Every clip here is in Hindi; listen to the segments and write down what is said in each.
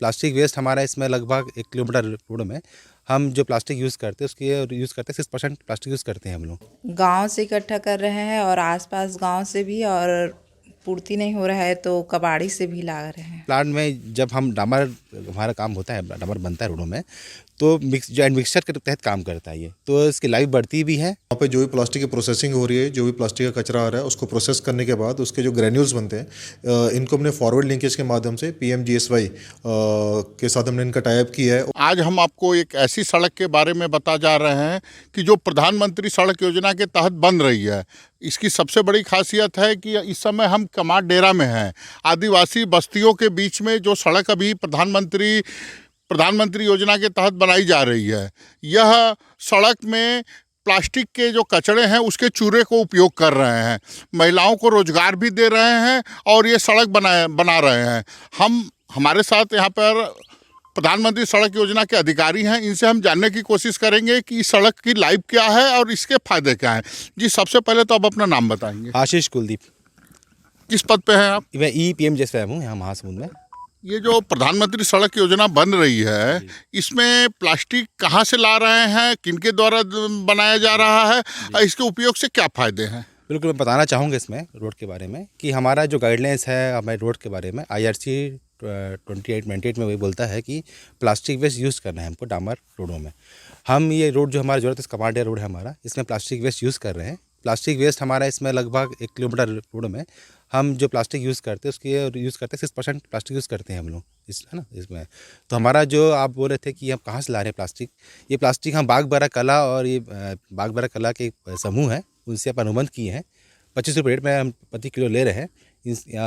प्लास्टिक वेस्ट हमारा इसमें लगभग 1 किलोमीटर रोड में हम जो प्लास्टिक यूज़ करते हैं उसकी यूज़ करते हैं 6% प्लास्टिक यूज़ करते हैं हम लोग। गांव से इकट्ठा कर रहे हैं और आसपास गांव से भी, और पूर्ति नहीं हो रहा है तो कबाड़ी से भी ला रहे हैं। प्लांट में जब हम डामर हमारा काम होता है, डामर बनता है रोडों में, तो मिक्सचर के तहत काम करता है ये, तो इसकी लाइफ बढ़ती भी है। वहाँ पे जो भी प्लास्टिक की प्रोसेसिंग हो रही है, जो भी प्लास्टिक का कचरा आ रहा है, उसको प्रोसेस करने के बाद उसके जो ग्रेन्यूल्स बनते हैं, इनको हमने फॉरवर्ड लिंकेज के माध्यम से PMGSY के साथ हमने इनका टाई अप किया है। आज हम आपको एक ऐसी सड़क के बारे में बता जा रहे हैं कि जो प्रधानमंत्री सड़क योजना के तहत बन रही है। इसकी सबसे बड़ी खासियत है कि इस समय हम कमार डेरा में हैं। आदिवासी बस्तियों के बीच में जो सड़क अभी प्रधानमंत्री योजना के तहत बनाई जा रही है, यह सड़क में प्लास्टिक के जो कचरे हैं उसके चूरे को उपयोग कर रहे हैं। महिलाओं को रोजगार भी दे रहे हैं और ये सड़क बना रहे हैं। हमारे साथ यहाँ पर प्रधानमंत्री सड़क योजना के अधिकारी हैं, इनसे हम जानने की कोशिश करेंगे कि इस सड़क की लाइफ क्या है और इसके फायदे क्या हैं। जी, सबसे पहले तो आप अपना नाम बताएंगे। आशीष कुलदीप। किस पद पे हैं आप? मैं PMGSY हूँ यहाँ महासमुंद में। ये जो प्रधानमंत्री सड़क योजना बन रही है, इसमें प्लास्टिक कहाँ से ला रहे हैं, किनके द्वारा बनाया जा रहा है और इसके उपयोग से क्या फ़ायदे हैं? बिल्कुल, मैं बताना चाहूँगा इसमें रोड के बारे में कि हमारा जो गाइडलाइंस है हमारे रोड के बारे में, IRC 2898 में वही बोलता है कि प्लास्टिक वेस्ट यूज़ करना है हमको डामर रोडों में। हम ये रोड जो हमारा ज़रूरत है, कमार डेरा रोड है हमारा, इसमें प्लास्टिक वेस्ट यूज़ कर रहे हैं। प्लास्टिक वेस्ट हमारा इसमें लगभग 1 किलोमीटर रोड में हम जो प्लास्टिक यूज़ करते हैं उसकी यूज़ करते हैं 6% प्लास्टिक यूज़ करते हैं हम लोग है ना इसमें। तो हमारा जो आप बोल रहे थे कि हम कहाँ से ला रहे हैं प्लास्टिक, ये प्लास्टिक हम बाग बारा कला और ये बाग बारा कला के समूह है, उनसे आप अनुबंध किए हैं। 25 रुपये रेट में हम प्रति किलो ले रहे हैं।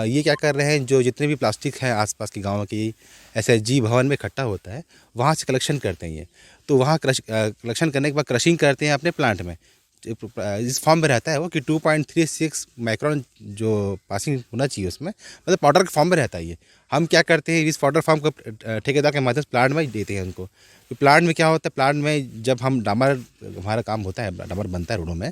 ये क्या कर रहे हैं, जो जितने भी प्लास्टिक हैं आसपास के गाँव की SHG भवन में इकट्ठा होता है, वहाँ से कलेक्शन करते हैं ये। तो वहाँ कलेक्शन करने के बाद क्रशिंग करते हैं अपने प्लांट में। इस फॉर्म में रहता है वो कि 2.36 माइक्रोन जो पासिंग होना चाहिए उसमें, मतलब पाउडर के फॉर्म में रहता है ये। हम क्या करते हैं, इस पाउडर फॉर्म को ठेकेदार के माध्यम से प्लांट में देते हैं उनको। तो प्लांट में क्या होता है, प्लांट में जब हम डामर हमारा काम होता है, डामर बनता है रोडों में,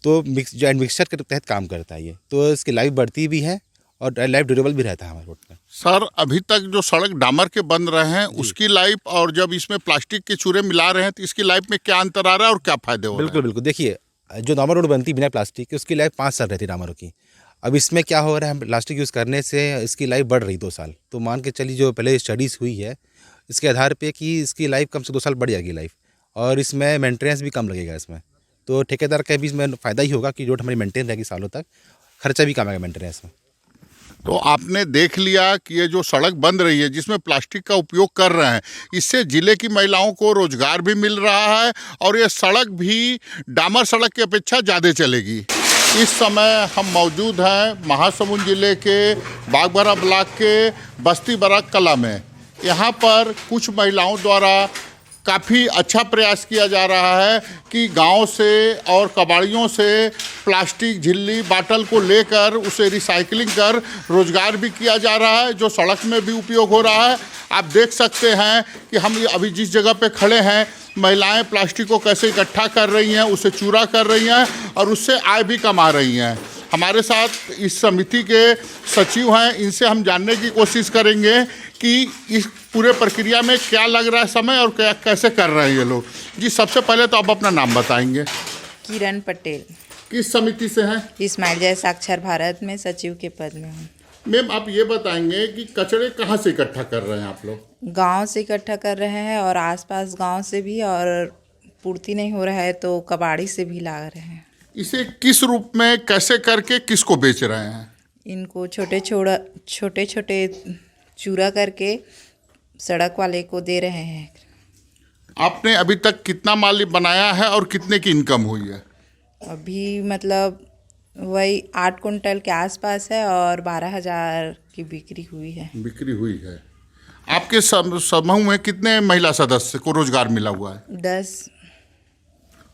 तो मिक्सचर के तहत काम करता है ये, तो इसकी लाइफ बढ़ती भी है और लाइफ ड्यूरेबल भी रहता है हमारे रोड में। सर, अभी तक जो सड़क डामर के बन रहे हैं उसकी लाइफ और जब इसमें प्लास्टिक के चूरे मिला रहे हैं तो इसकी लाइफ में क्या अंतर आ रहा है और क्या फायदे हो रहे हैं? बिल्कुल, देखिए, जो डामर रोड बनती है बिना प्लास्टिक की, उसकी लाइफ 5 साल रहती है डामरों की। अब इसमें क्या हो रहा है, प्लास्टिक यूज़ करने से इसकी लाइफ बढ़ रही 2 साल। तो मान के चलिए जो पहले स्टडीज़ हुई है इसके आधार पे कि इसकी लाइफ कम से 2 साल बढ़ जाएगी लाइफ, और इसमें मेंटेनेंस भी कम लगेगा इसमें। तो ठेकेदार का भी इसमें फ़ायदा ही होगा कि रोड हमारी मेंटेन रहेगी सालों तक, खर्चा भी कम आएगा मेंटेनेंस में। तो आपने देख लिया कि ये जो सड़क बन रही है जिसमें प्लास्टिक का उपयोग कर रहे हैं, इससे ज़िले की महिलाओं को रोजगार भी मिल रहा है और ये सड़क भी डामर सड़क की अपेक्षा ज़्यादा चलेगी। इस समय हम मौजूद हैं महासमुंद ज़िले के बागबारा ब्लॉक के बस्ती बराक कला में। यहाँ पर कुछ महिलाओं द्वारा काफ़ी अच्छा प्रयास किया जा रहा है कि गांव से और कबाड़ियों से प्लास्टिक झिल्ली बाटल को लेकर उसे रिसाइकलिंग कर रोजगार भी किया जा रहा है, जो सड़क में भी उपयोग हो रहा है। आप देख सकते हैं कि हम अभी जिस जगह पे खड़े हैं, महिलाएं प्लास्टिक को कैसे इकट्ठा कर रही हैं, उसे चूरा कर रही हैं और उससे आय भी कमा रही हैं। हमारे साथ इस समिति के सचिव हैं, इनसे हम जानने की कोशिश करेंगे कि इस पूरे प्रक्रिया में क्या लग रहा है समय और क्या कैसे कर रहे हैं ये लोग। जी, सबसे पहले तो आप अपना नाम बताएंगे। किरण पटेल। किस समिति से हैं? इस्माइल जय साक्षर भारत में सचिव के पद में हूँ। मैम, आप ये बताएंगे कि कचरे कहाँ से इकट्ठा कर रहे हैं आप लोग? गांव से इकट्ठा कर रहे हैं और आसपास गांव से भी, और पूर्ति नहीं हो रहा है तो कबाड़ी से भी ला रहे हैं। इसे किस रूप में कैसे करके किसको बेच रहे हैं? इनको छोटे छोटे चूरा करके सड़क वाले को दे रहे हैं। आपने अभी तक कितना माल बनाया है और कितने की इनकम हुई है? अभी मतलब वही 8 कुंटल के आसपास है और 12,000 की बिक्री हुई है। आपके समूह में कितने महिला सदस्य को रोजगार मिला हुआ है? 10।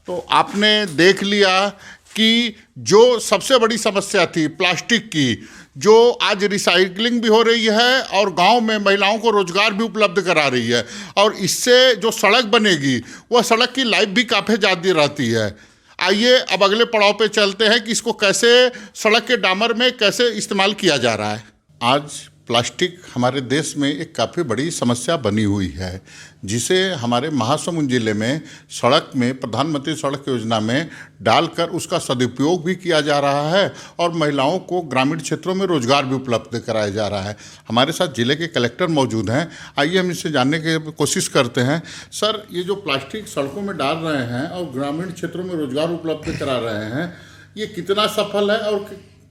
तो आपने देख लिया कि जो सबसे बड़ी समस्या थी प्लास्टिक की, जो आज रिसाइकलिंग भी हो रही है और गांव में महिलाओं को रोजगार भी उपलब्ध करा रही है, और इससे जो सड़क बनेगी वह सड़क की लाइफ भी काफ़ी ज़्यादा रहती है। आइए अब अगले पड़ाव पे चलते हैं कि इसको कैसे सड़क के डामर में कैसे इस्तेमाल किया जा रहा है। आज प्लास्टिक हमारे देश में एक काफ़ी बड़ी समस्या बनी हुई है, जिसे हमारे महासमुंद जिले में सड़क में प्रधानमंत्री सड़क योजना में डालकर उसका सदुपयोग भी किया जा रहा है और महिलाओं को ग्रामीण क्षेत्रों में रोजगार भी उपलब्ध कराया जा रहा है। हमारे साथ जिले के कलेक्टर मौजूद हैं, आइए हम इससे जानने की कोशिश करते हैं। सर, ये जो प्लास्टिक सड़कों में डाल रहे हैं और ग्रामीण क्षेत्रों में रोजगार उपलब्ध करा रहे हैं, ये कितना सफल है और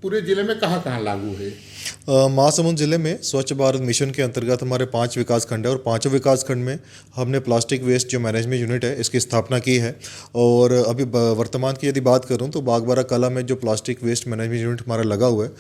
पूरे जिले में कहाँ कहाँ लागू है? महासमुंद जिले में स्वच्छ भारत मिशन के अंतर्गत हमारे 5 विकास खंड है और 5 विकास खंड में हमने प्लास्टिक वेस्ट जो मैनेजमेंट यूनिट है इसकी स्थापना की है। और अभी वर्तमान की यदि बात करूं तो बागबारा कला में जो प्लास्टिक वेस्ट मैनेजमेंट यूनिट हमारा लगा हुआ है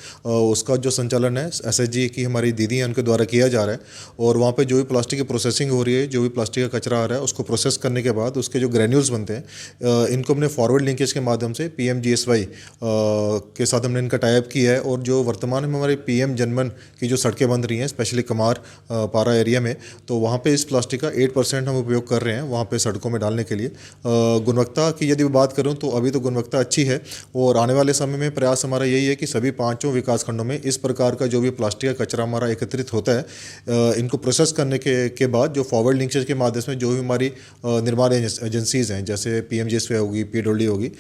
उसका जो संचालन है SHG की हमारी दीदी हैं उनके द्वारा किया जा रहा है। और वहाँ पर जो भी प्लास्टिक की प्रोसेसिंग हो रही है, जो भी प्लास्टिक का कचरा आ रहा है उसको प्रोसेस करने के बाद उसके जो ग्रेन्यूल्स बनते हैं इनको हमने फॉरवर्ड लिंकेज के माध्यम से PMGSY के साथ हमने इनका टाइप किया है। और जो वर्तमान में हमारी PM जनमन की जो सड़कें बन रही हैं स्पेशली कमार पारा एरिया में, तो वहाँ पे इस प्लास्टिक का 8% हम उपयोग कर रहे हैं वहाँ पे सड़कों में डालने के लिए। गुणवत्ता की यदि बात करूँ तो अभी तो गुणवत्ता अच्छी है और आने वाले समय में प्रयास हमारा यही है कि सभी 5 विकास खंडों में इस प्रकार का जो भी प्लास्टिक का कचरा हमारा एकत्रित होता है इनको प्रोसेस करने के बाद जो फॉरवर्ड लिंकेज के माध्यम से जो भी हमारी निर्माण एजेंसीज़ हैं जैसे PMGSY होगी, PWD होगी,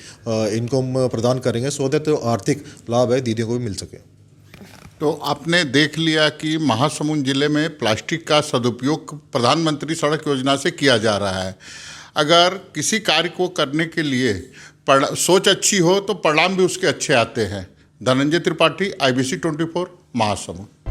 इनको हम प्रदान करेंगे सो दैट आर्थिक लाभ है दीदियों को भी मिल सके। तो आपने देख लिया कि महासमुंद जिले में प्लास्टिक का सदुपयोग प्रधानमंत्री सड़क योजना से किया जा रहा है। अगर किसी कार्य को करने के लिए सोच अच्छी हो तो परिणाम भी उसके अच्छे आते हैं। धनंजय त्रिपाठी, IBC 24, महासमुंद।